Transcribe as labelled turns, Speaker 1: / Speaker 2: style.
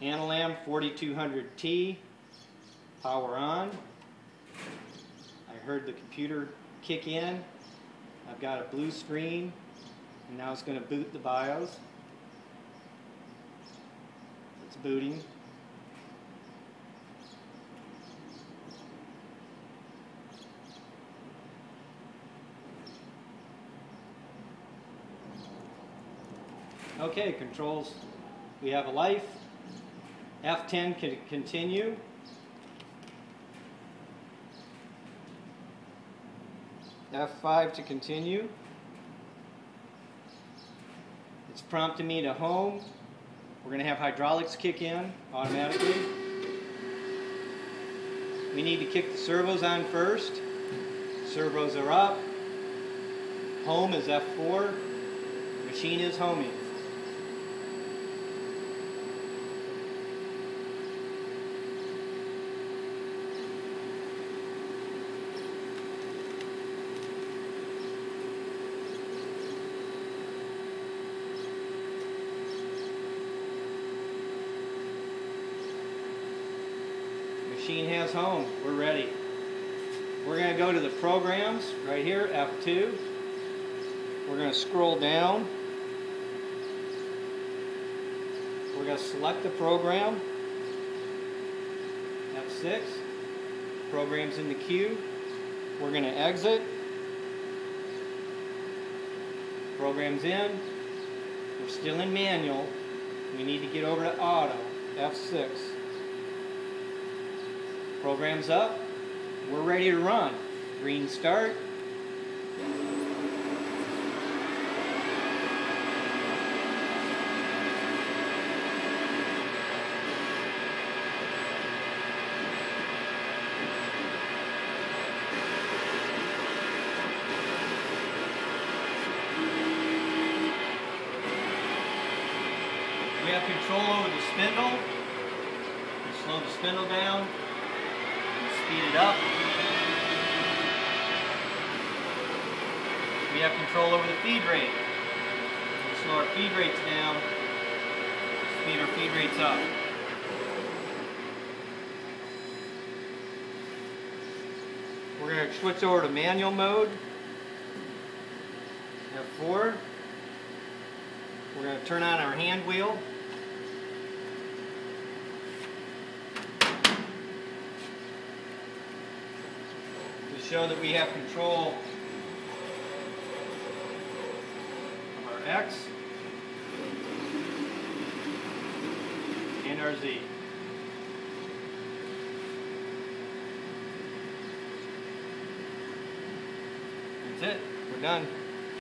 Speaker 1: Analam 4200T, power on. I heard the computer kick in. I've got a blue screen, and now it's going to boot the BIOS. It's booting. Okay, controls. We have a life. F10 can continue. F5 to continue. It's prompting me to home. We're going to have hydraulics kick in automatically. We need to kick the servos on first. Servos are up. Home is F4. The machine is homing. Machine has home. We're ready. We're going to go to the programs right here, F2. We're going to scroll down. We're going to select the program. F6. Program's in the queue. We're going to exit. Program's in. We're still in manual. We need to get over to auto. F6. Program's up. We're ready to run. Green start. We have control over the spindle. We slow the spindle down. Speed it up. We have control over the feed rate. We slow our feed rates down, speed our feed rates up. We're going to switch over to manual mode. F4. We're going to turn on our hand wheel. Show that we have control of our X and our Z. That's it. We're done.